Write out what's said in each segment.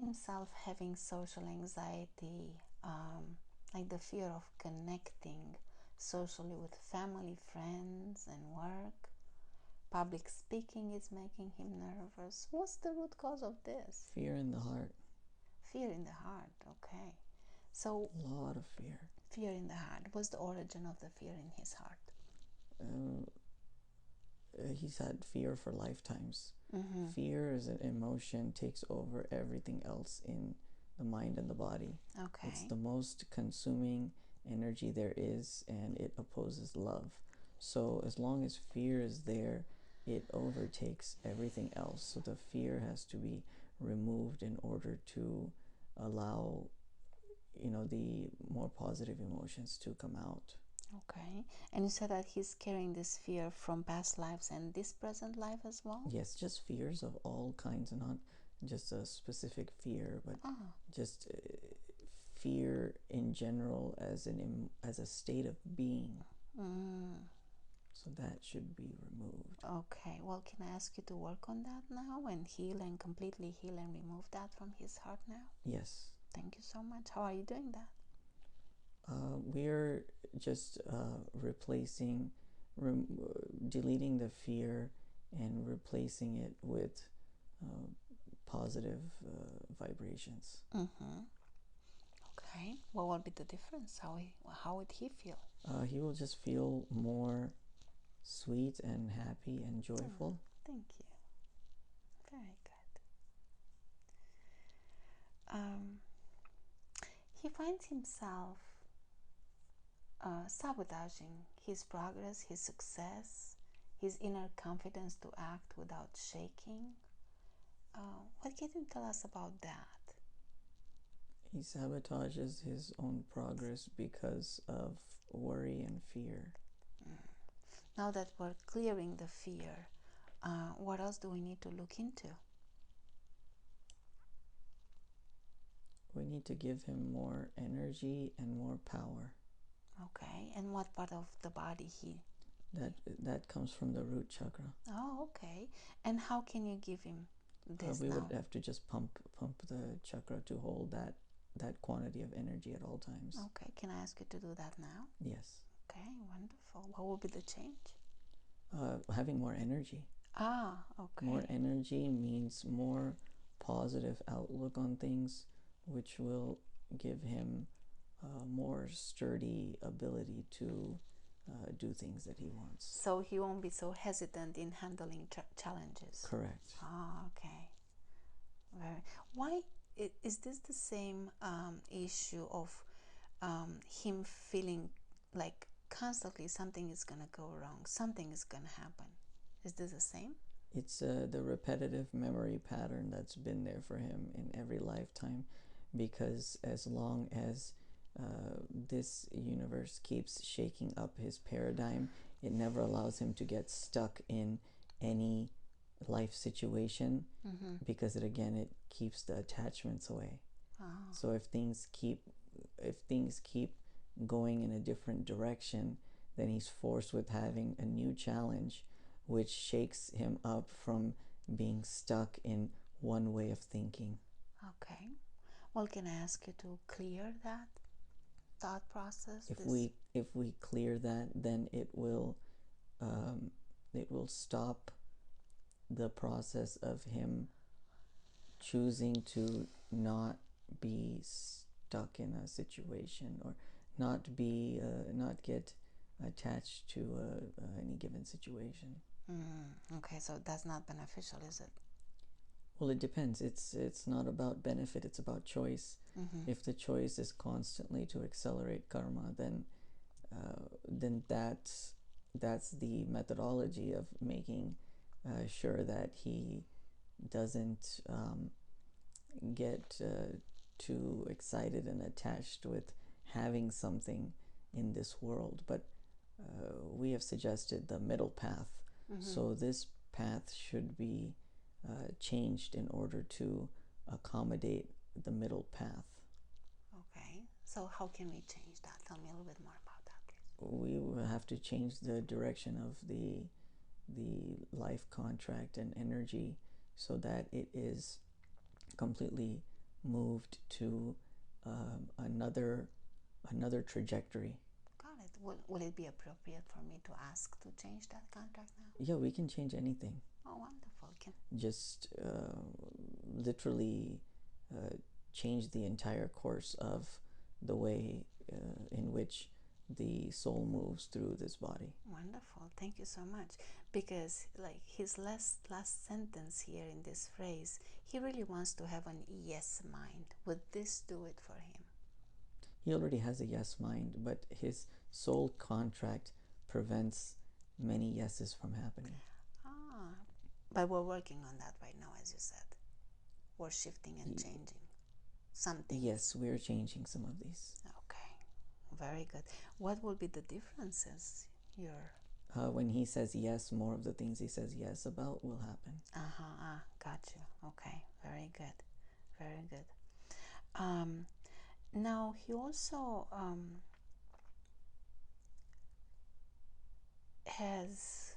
Himself having social anxiety, like the fear of connecting socially with family, friends, and work. Public speaking is making him nervous. What's the root cause of this? Fear in the heart. Fear in the heart, okay. So, a lot of fear. Fear in the heart. What's the origin of the fear in his heart? He's had fear for lifetimes. Mm-hmm. Fear as an emotion takes over everything else in the mind and the body. Okay. It's the most consuming energy there is, and it opposes love. So as long as fear is there, it overtakes everything else. So the fear has to be removed in order to allow, the more positive emotions to come out. Okay. And you said that he's carrying this fear from past lives and this present life as well? Yes, just fears of all kinds, and not just a specific fear, but just fear in general as a state of being. So that should be removed. Okay. Well, can I ask you to work on that now and heal and completely heal and remove that from his heart now? Yes. Thank you so much. How are you doing that? We're just deleting the fear and replacing it with positive vibrations. Mm-hmm. Okay. What will be the difference? How would he feel? He will just feel more sweet and happy and joyful. Thank you. Very good. He finds himself sabotaging his progress, his success, his inner confidence to act without shaking. What can you tell us about that? He sabotages his own progress because of worry and fear. Now that we're clearing the fear, what else do we need to look into? We need to give him more energy and more power. Okay, and what part of the body That comes from the root chakra. Oh, okay. And how can you give him this We now? would have to just pump the chakra to hold that quantity of energy at all times. Okay, can I ask you to do that now? Yes. Okay, wonderful. What will be the change? Having more energy. Okay. More energy means more positive outlook on things, which will give him more sturdy ability to do things that he wants. So he won't be so hesitant in handling challenges. Correct. Okay. Why is this the same issue of him feeling like constantly something is gonna go wrong, something is gonna happen? Is this the same? It's the repetitive memory pattern that's been there for him in every lifetime, because as long as this universe keeps shaking up his paradigm, it never allows him to get stuck in any life situation, because it keeps the attachments away. So if things keep going in a different direction, then he's forced with having a new challenge, which shakes him up from being stuck in one way of thinking. Okay. Well, can I ask you to clear that thought process? If we clear that, then it will stop the process of him choosing to not be stuck in a situation, or not get attached to any given situation. Okay, so that's not beneficial, is it? Well, it depends. It's not about benefit, it's about choice. If the choice is constantly to accelerate karma, then that's the methodology of making sure that he doesn't get too excited and attached with having something in this world. But we have suggested the middle path. So this path should be changed in order to accommodate the middle path. Okay, so how can we change that? Tell me a little bit more about that, please. We will have to change the direction of the life contract and energy, so that it is completely moved to another trajectory. Got it. Will it be appropriate for me to ask to change that contract now? Yeah, we can change anything. Oh, wonderful. Just literally change the entire course of the way in which the soul moves through this body. Wonderful. Thank you so much. Because like his last sentence here in this phrase, he really wants to have an yes mind. Would this do it for him? He already has a yes mind, but his soul contract prevents many yeses from happening. But we're working on that right now, as you said. We're shifting and changing something. Yes, we're changing some of these. Okay, very good. What will be the differences? When he says yes, more of the things he says yes about will happen. Got you. Okay, very good, very good. Now he also has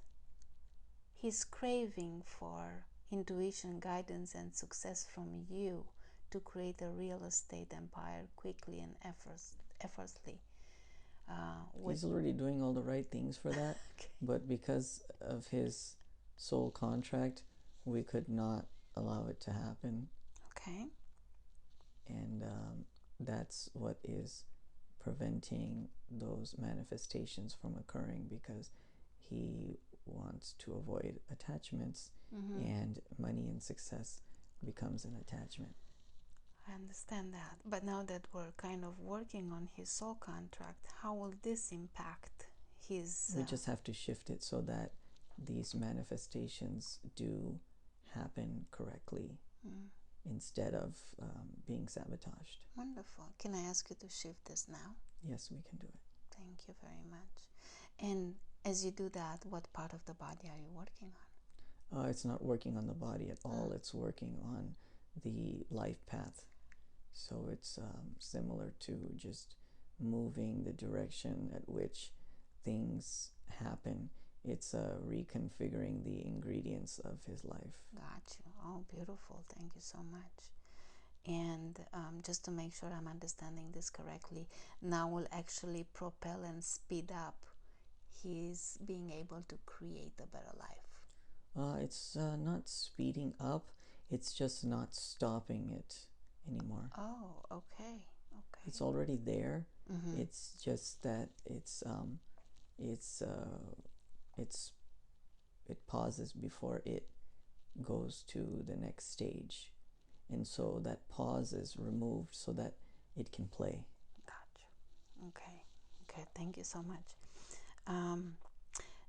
his craving for intuition, guidance, and success from you to create a real estate empire quickly and effortlessly. He's already doing all the right things for that, okay. But because of his soul contract, we could not allow it to happen. Okay. And that's what is preventing those manifestations from occurring, because he wants to avoid attachments, and money and success becomes an attachment. I understand that. But now that we're kind of working on his soul contract, how will this impact his... We just have to shift it so that these manifestations do happen correctly instead of being sabotaged. Wonderful. Can I ask you to shift this now? Yes, we can do it. Thank you very much. And as you do that, what part of the body are you working on? It's not working on the body at all. It's working on the life path. So it's similar to just moving the direction at which things happen. It's reconfiguring the ingredients of his life. Got you. Oh, beautiful. Thank you so much. And just to make sure I'm understanding this correctly, now will actually propel and speed up his being able to create a better life. It's not speeding up. It's just not stopping it anymore. Oh, okay. It's already there. It's just that it pauses before it goes to the next stage, and so that pause is removed so that it can play. Gotcha. Okay. Thank you so much.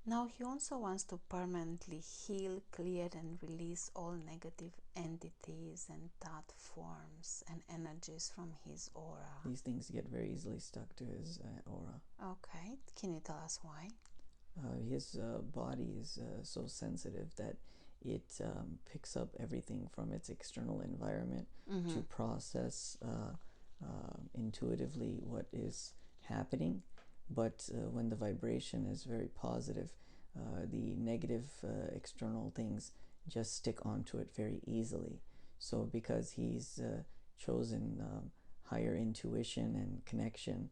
Now he also wants to permanently heal, clear, and release all negative entities and thought forms and energies from his aura. These things get very easily stuck to his aura. Okay. Can you tell us why? His body is so sensitive that it picks up everything from its external environment to process intuitively what is happening. But when the vibration is very positive, the negative external things just stick onto it very easily. So because he's chosen higher intuition and connection,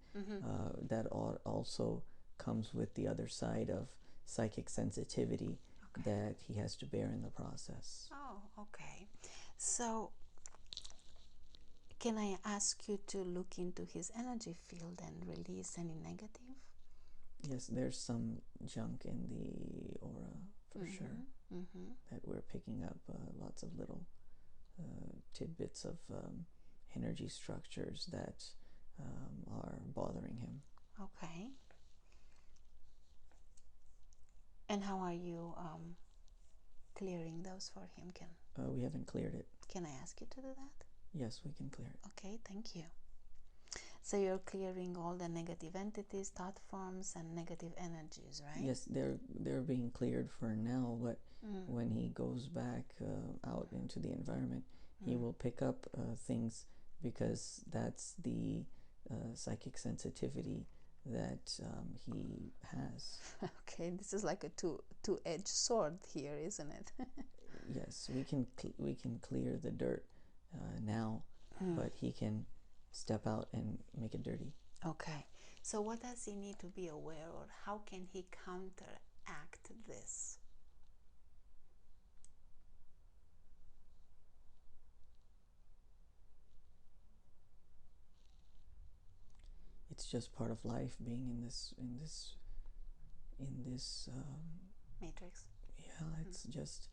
that also comes with the other side of psychic sensitivity that he has to bear in the process. Oh, okay. So can I ask you to look into his energy field and release any negative? Yes, there's some junk in the aura for sure that we're picking up, lots of little tidbits of energy structures that are bothering him. Okay. And how are you clearing those for him? We haven't cleared it. Can I ask you to do that? Yes, we can clear it. Okay, thank you. So you're clearing all the negative entities, thought forms, and negative energies, right? Yes, they're being cleared for now, but when he goes back out into the environment, he will pick up things, because that's the psychic sensitivity that he has. Okay, this is like a two-edged sword here, isn't it? Yes, we can clear the dirt now, but he can step out and make it dirty. Okay. So what does he need to be aware of? How can he counteract this? It's just part of life, being in this Matrix. Yeah, it's just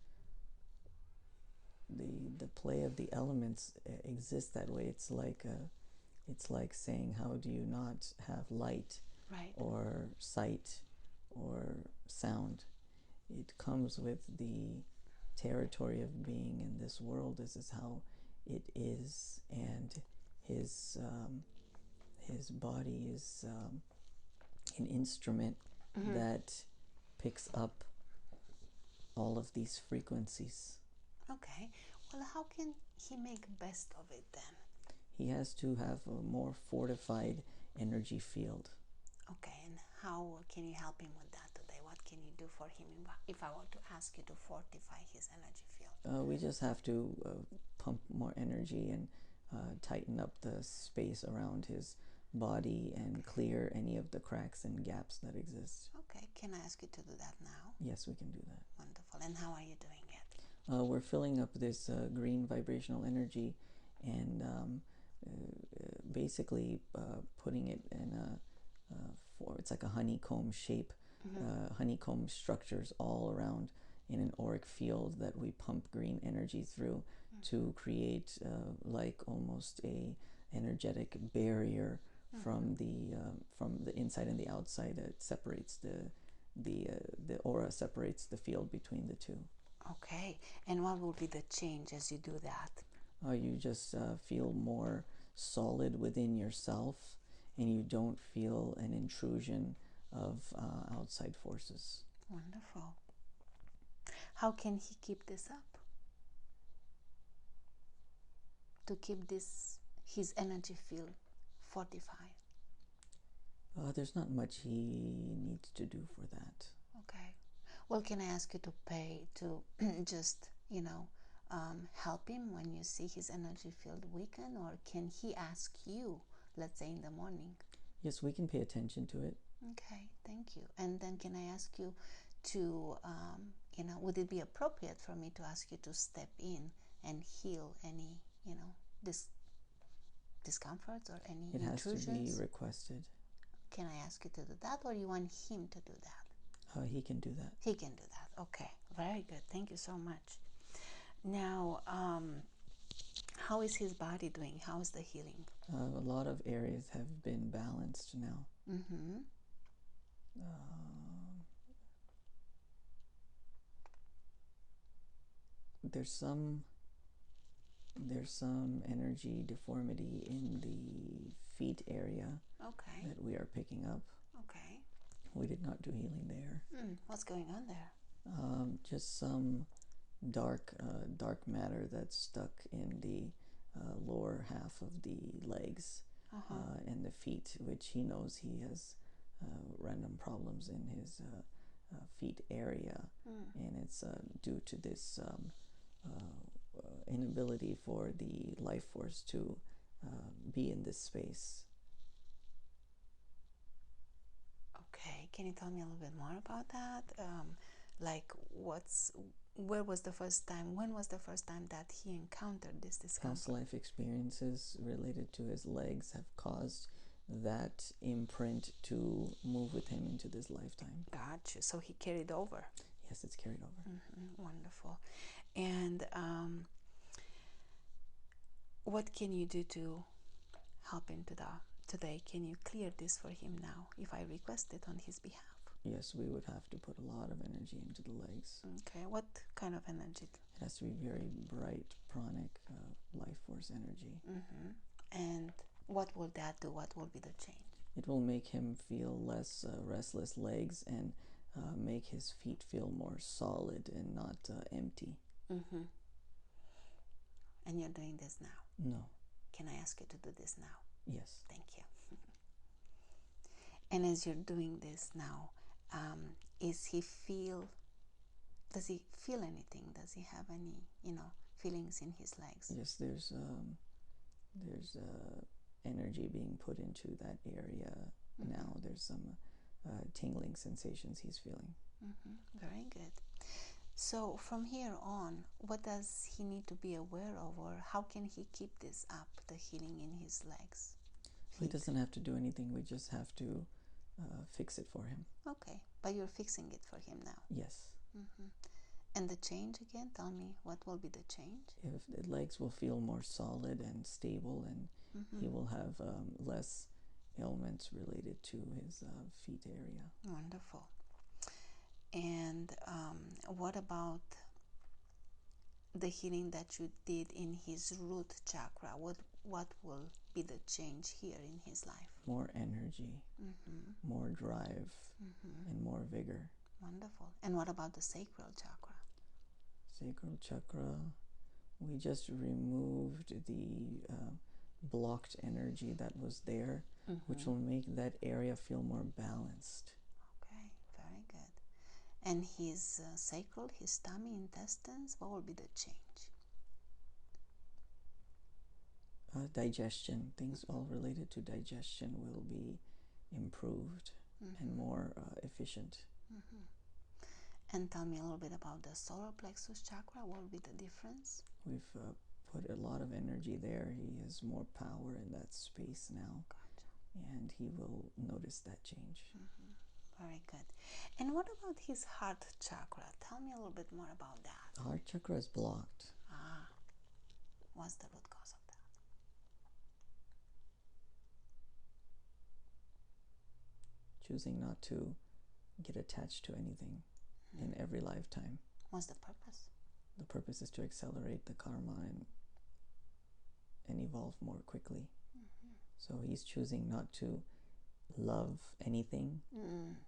the play of the elements exists that way. It's like saying, how do you not have light, right, or sight, or sound? It comes with the territory of being in this world. This is how it is, and his body is an instrument that picks up all of these frequencies. Okay. Well, how can he make best of it then? He has to have a more fortified energy field. Okay, and how can you help him with that today? What can you do for him if I were to ask you to fortify his energy field? We just have to pump more energy and tighten up the space around his body and clear any of the cracks and gaps that exist. Okay, can I ask you to do that now? Yes, we can do that. Wonderful. And how are you doing it? We're filling up this green vibrational energy and basically putting it in it's like a honeycomb shape, honeycomb structures all around in an auric field that we pump green energy through to create like almost a energetic barrier from the inside and the outside. It separates the aura separates the field between the two. Okay, and what will be the change as you do that? You just feel more solid within yourself, and you don't feel an intrusion of outside forces. Wonderful. How can he keep this up? To keep his energy field fortified? There's not much he needs to do for that. Okay. Well, can I ask you to pay to just, help him when you see his energy field weaken, or can he ask you, let's say in the morning? Yes, we can pay attention to it. Okay, thank you. And then can I ask you to, would it be appropriate for me to ask you to step in and heal any, discomforts or any intrusions? It has to be requested. Can I ask you to do that, or you want him to do that? He can do that. He can do that. Okay, very good. Thank you so much. Now, how is his body doing? How is the healing? A lot of areas have been balanced now. There's some energy deformity in the feet area. Okay. That we are picking up. Okay. We did not do healing there. What's going on there? Just some dark matter that's stuck in the lower half of the legs and the feet, which he knows he has random problems in his feet area, and it's due to this inability for the life force to be in this space. Okay, can you tell me a little bit more about that? When was the first time that he encountered this discomfort? Past life experiences related to his legs have caused that imprint to move with him into this lifetime. Gotcha. So he carried over. Yes, it's carried over. Wonderful. And what can you do to help him today? Can you clear this for him now if I request it on his behalf? Yes, we would have to put a lot of energy into the legs. Okay, what kind of energy? It has to be very bright, pranic, life force energy. And what will that do? What will be the change? It will make him feel less restless legs and make his feet feel more solid and not empty. And you're doing this now? No. Can I ask you to do this now? Yes. Thank you. And as you're doing this now, does he feel anything? Does he have any, feelings in his legs? Yes, there's there's energy being put into that area now. There's some tingling sensations he's feeling. Very good. So from here on, what does he need to be aware of, or how can he keep this up, the healing in his legs? He doesn't have to do anything. We just have to fix it for him. Okay, but you're fixing it for him now. Yes. And the change again, tell me, what will be the change? If the legs will feel more solid and stable, and he will have less ailments related to his feet area. Wonderful. And what about the healing that you did in his root chakra? What will be the change here in his life? More energy, more drive, and more vigor. Wonderful. And what about the sacral chakra? Sacral chakra, we just removed the blocked energy that was there, which will make that area feel more balanced. Okay, very good. And his sacral, his tummy, intestines, what will be the change? Digestion, things all related to digestion will be improved and more efficient. And tell me a little bit about the solar plexus chakra. What will be the difference? We've put a lot of energy there. He has more power in that space now. Gotcha. And he will notice that change. Very good. And what about his heart chakra? Tell me a little bit more about that. The heart chakra is blocked. What's the root cause of that? Choosing not to get attached to anything in every lifetime. What's the purpose? The purpose is to accelerate the karma and evolve more quickly. So he's choosing not to love anything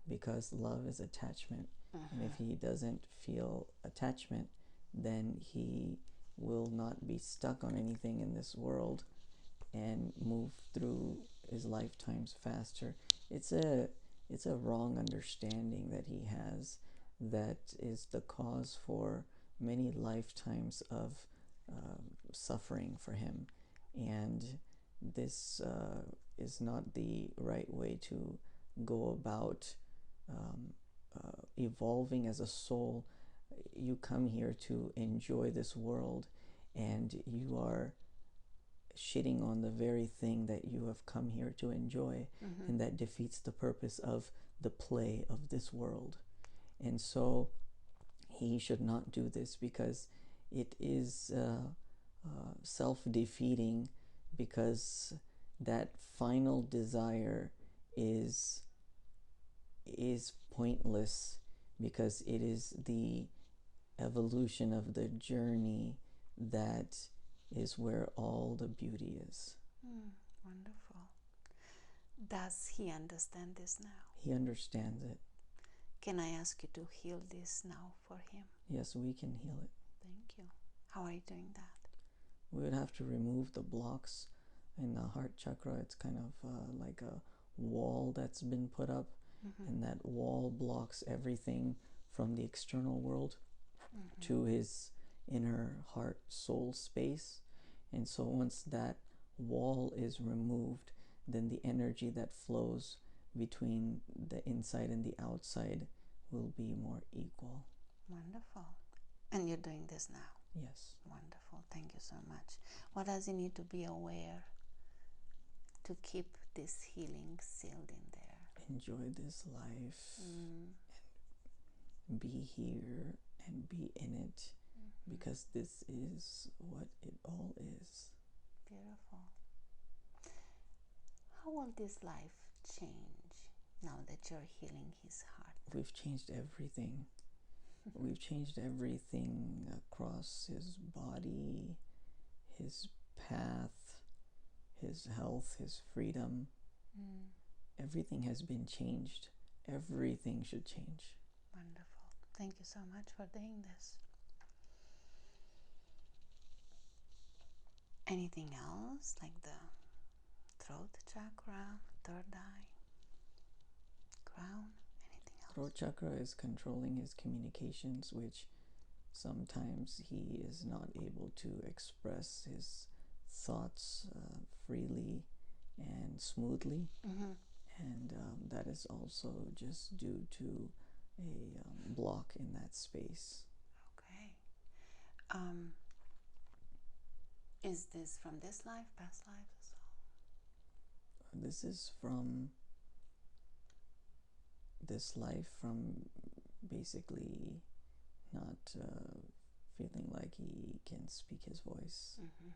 because love is attachment. And if he doesn't feel attachment, then he will not be stuck on anything in this world and move through his lifetimes faster. It's a wrong understanding that he has that is the cause for many lifetimes of suffering for him. And this is not the right way to go about evolving as a soul. You come here to enjoy this world, and you are shitting on the very thing that you have come here to enjoy, and that defeats the purpose of the play of this world. And so he should not do this, because it is self-defeating, because that final desire is pointless, because it is the evolution of the journey that is where all the beauty is. Wonderful. Does he understand this now? He understands it. Can I ask you to heal this now for him? Yes, we can heal it. Thank you. How are you doing that? We would have to remove the blocks in the heart chakra. It's kind of like a wall that's been put up, and that wall blocks everything from the external world to his inner heart soul space. And so once that wall is removed, then the energy that flows between the inside and the outside will be more equal. Wonderful. And you're doing this now? Yes. Wonderful. Thank you so much. What does he need to be aware to keep this healing sealed in there? Enjoy this life and be here and be in it, because this is what it all is. Beautiful. How will this life change now that you're healing his heart? We've changed everything. We've changed everything across his body, his path, his health, his freedom. Everything has been changed. Everything should change. Wonderful. Thank you so much for doing this. Anything else, like the throat chakra, third eye, crown, anything else? Throat chakra is controlling his communications, which sometimes he is not able to express his thoughts freely and smoothly. Mm-hmm. And that is also just due to a block in that space. Okay. Is this from this life, past lives as well? This is from this life, from basically not feeling like he can speak his voice. Mm-hmm.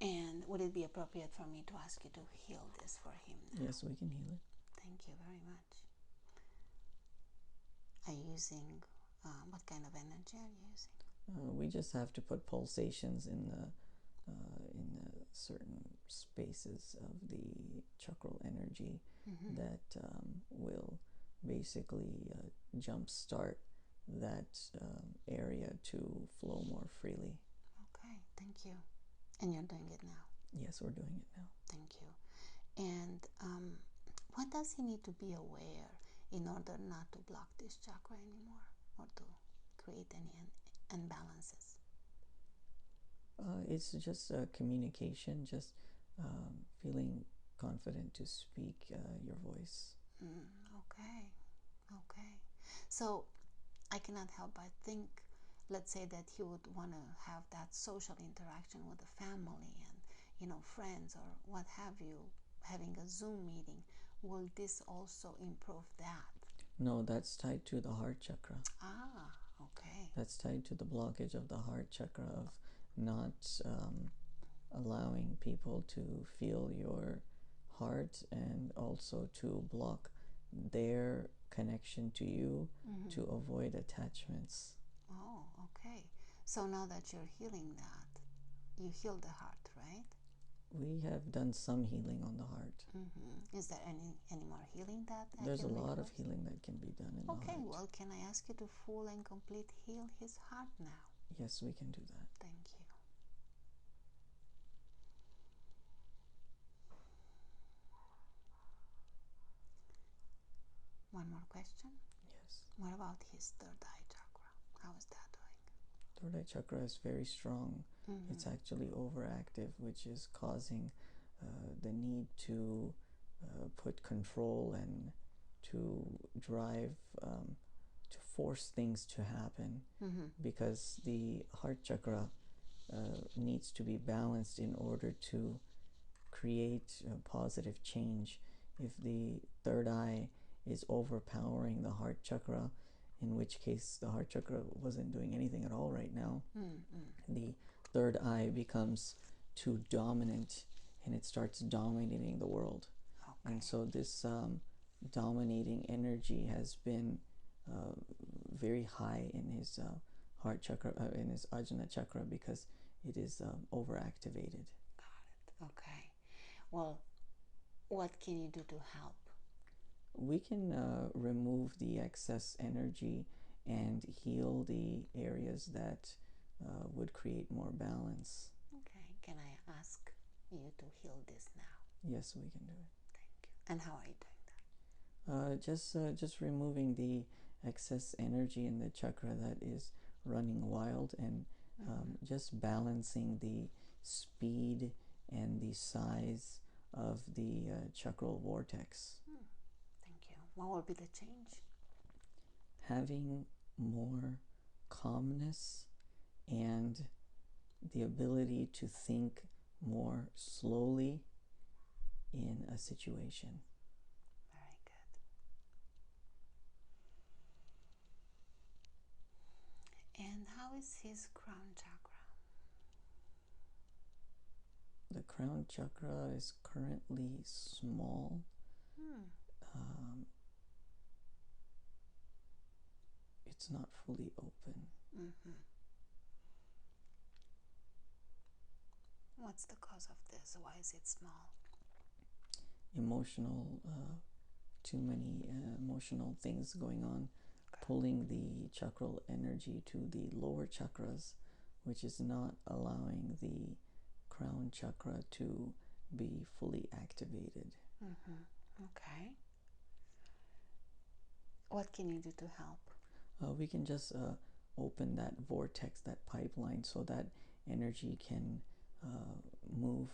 And would it be appropriate for me to ask you to heal this for him now? Yes, we can heal it. Thank you very much. Are you using, what kind of energy are you using? We just have to put pulsations in the certain spaces of the chakral energy that will basically jumpstart that area to flow more freely. Okay, thank you. And you're doing it now? Yes, we're doing it now. Thank you. And what does he need to be aware in order not to block this chakra anymore or to create any imbalances? It's just communication, just feeling confident to speak your voice. Okay, okay. So I cannot help but think, let's say that he would want to have that social interaction with the family and, friends or what have you, having a Zoom meeting. Will this also improve that? No, that's tied to the heart chakra. Ah, okay. That's tied to the blockage of the heart chakra, of not allowing people to feel your heart, and also to block their connection to you to avoid attachments. Oh, okay. So now that you're healing that, you healed the heart, right? We have done some healing on the heart. Is there any more healing that There's a can lot of request? healing that can be done in the heart. Okay, well, can I ask you to full and complete heal his heart now? Yes, we can do that. Thank you. One more question. Yes. What about his third eye chakra? How is that doing? Third eye chakra is very strong. It's actually overactive, which is causing the need to put control and to drive, to force things to happen, because the heart chakra needs to be balanced in order to create positive change. If the third eye is overpowering the heart chakra, in which case the heart chakra wasn't doing anything at all right now, the third eye becomes too dominant and it starts dominating the world. Okay. And so this dominating energy has been very high in his heart chakra, in his Ajna chakra, because it is overactivated. Got it. Okay. Well, what can you do to help? We can remove the excess energy and heal the areas that would create more balance. Okay. Can I ask you to heal this now? Yes, we can do it. Thank you. And how are you doing that? Just removing the excess energy in the chakra that is running wild, and just balancing the speed and the size of the chakral vortex. Thank you. What will be the change? Having more calmness and the ability to think more slowly in a situation. Very good. And how is his crown chakra? The crown chakra is currently small. It's not fully open. What's the cause of this? Why is it small? Emotional, too many emotional things going on, pulling the chakral energy to the lower chakras, which is not allowing the crown chakra to be fully activated. Okay. What can you do to help? We can just open that vortex, that pipeline, so that energy can move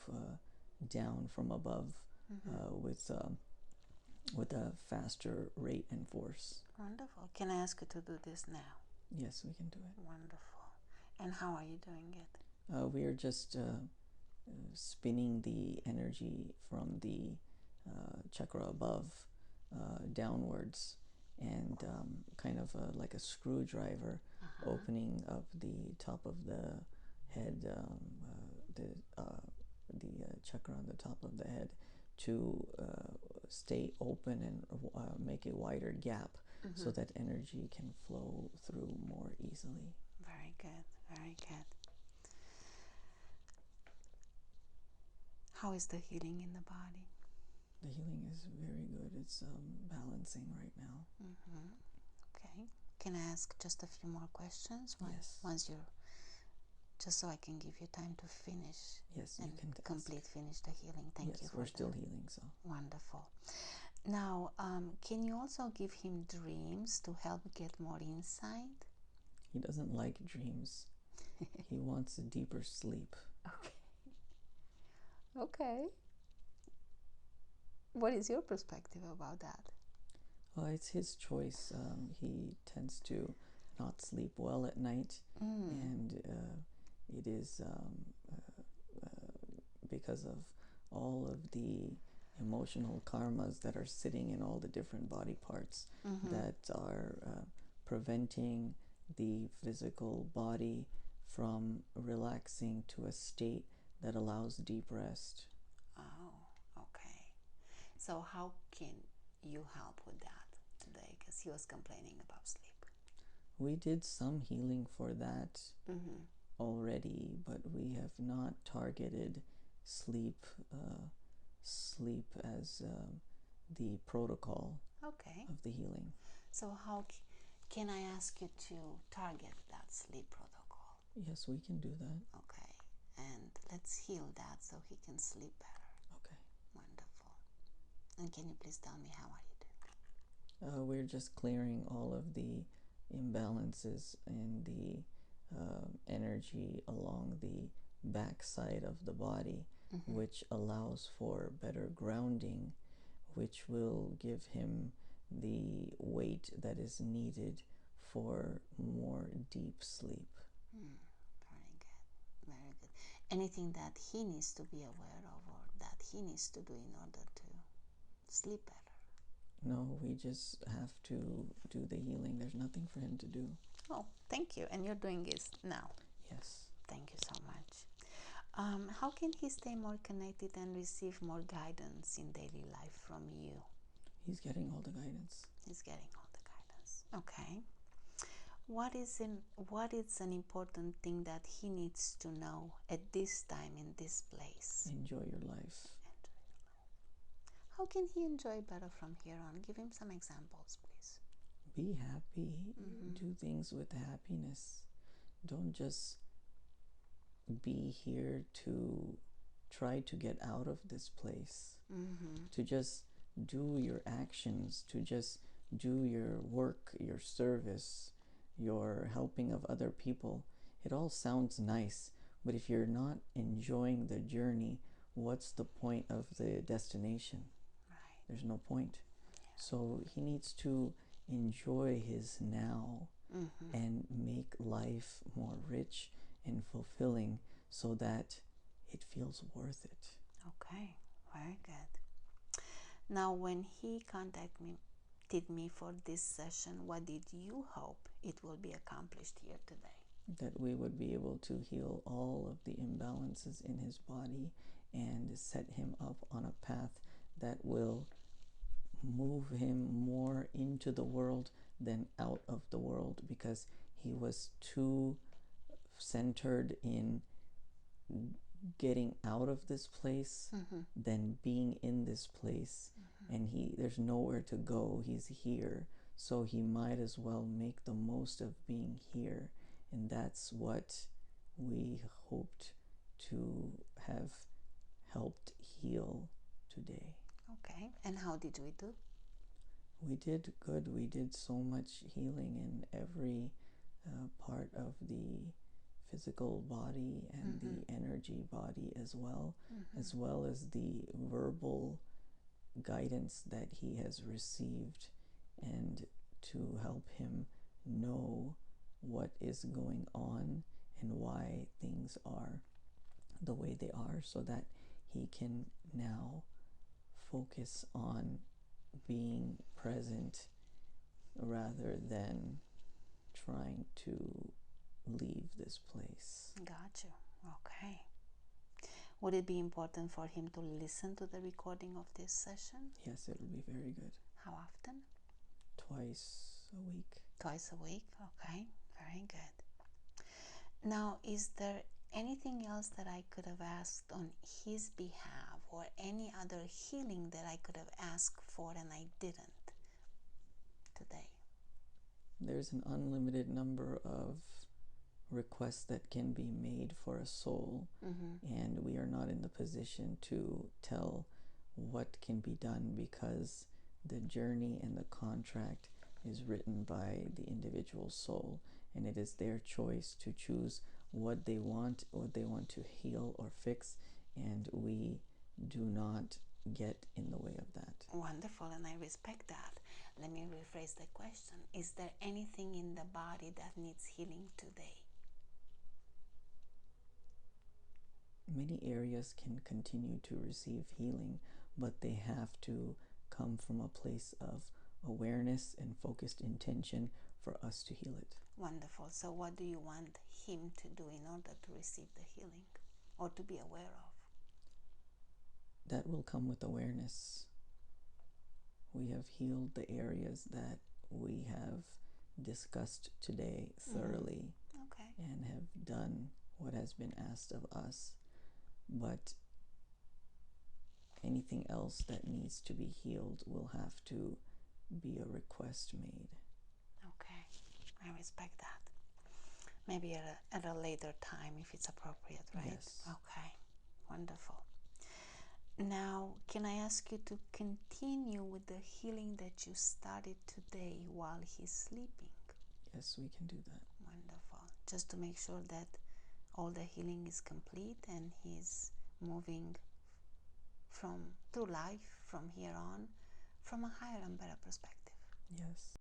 down from above with a faster rate and force. Wonderful. Can I ask you to do this now? Yes, we can do it. Wonderful. And how are you doing it? We are just spinning the energy from the chakra above downwards, and kind of like a screwdriver, opening up the top of the head, the chakra on the top of the head, to stay open and make a wider gap, so that energy can flow through more easily. Very good, very good. How is the healing in the body? The healing is very good. It's balancing right now. Okay. Can I ask just a few more questions? Yes. Once you're, just so I can give you time to finish. Yes, and you can finish the healing. Thank you Yes, for we're that. still healing, so. Wonderful. Now, can you also give him dreams to help get more insight? He doesn't like dreams. He wants a deeper sleep. Okay. Okay. What is your perspective about that? Well, it's his choice. He tends to not sleep well at night, and it is because of all of the emotional karmas that are sitting in all the different body parts that are preventing the physical body from relaxing to a state that allows deep rest. Oh, okay. So how can you help with that today? Because he was complaining about sleep. We did some healing for that already, but we have not targeted sleep as the protocol of the healing. So how can I ask you to target that sleep protocol? Yes, we can do that. Okay, and let's heal that so he can sleep better. Okay. Wonderful. And can you please tell me, how are you doing? We're just clearing all of the imbalances in the energy along the back side of the body, which allows for better grounding, which will give him the weight that is needed for more deep sleep. Very good, very good. Anything that he needs to be aware of, or that he needs to do in order to sleep better? No, we just have to do the healing. There's nothing for him to do. Oh, thank you. And you're doing this now? Yes. Thank you so much. How can he stay more connected and receive more guidance in daily life from you? He's getting all the guidance. He's getting all the guidance. Okay. What is an important thing that he needs to know at this time in this place? Enjoy your life. How can he enjoy better from here on? Give him some examples, please. Be happy. Do things with happiness. Don't just be here to try to get out of this place. To just do your actions, to just do your work, your service, your helping of other people. It all sounds nice, but if you're not enjoying the journey, what's the point of the destination? Right. There's no point. So he needs to enjoy his now and make life more rich and fulfilling so that it feels worth it. Okay, very good. Now, when he contacted me for this session, what did you hope it will be accomplished here today? That we would be able to heal all of the imbalances in his body and set him up on a path that will move him more into the world than out of the world, because he was too centered in getting out of this place than being in this place. And there's nowhere to go. He's here, so he might as well make the most of being here. And that's what we hoped to have helped heal today. Okay, and how did we do? We did good. We did so much healing in every part of the physical body and the energy body as well as the verbal guidance that he has received, and to help him know what is going on and why things are the way they are, so that he can now focus on being present rather than trying to leave this place. Gotcha. Okay. Would it be important for him to listen to the recording of this session? Yes, it will be very good. How often? Twice a week. Twice a week. Okay. Very good. Now, is there anything else that I could have asked on his behalf, or any other healing that I could have asked for and I didn't today? There's an unlimited number of requests that can be made for a soul, and we are not in the position to tell what can be done, because the journey and the contract is written by the individual soul, and it is their choice to choose what they want to heal or fix, and we do not get in the way of that. Wonderful, and I respect that. Let me rephrase the question. Is there anything in the body that needs healing today? Many areas can continue to receive healing, but they have to come from a place of awareness and focused intention for us to heal it. Wonderful. So what do you want him to do in order to receive the healing, or to be aware of? That will come with awareness. We have healed the areas that we have discussed today thoroughly, Okay. and have done what has been asked of us. But anything else that needs to be healed will have to be a request made. Okay, I respect that. Maybe at a later time if it's appropriate, right? Yes. Okay, wonderful. Now, can I ask you to continue with the healing that you started today while he's sleeping? Yes, we can do that. Wonderful. Just to make sure that all the healing is complete and he's moving through life from here on from a higher and better perspective. Yes.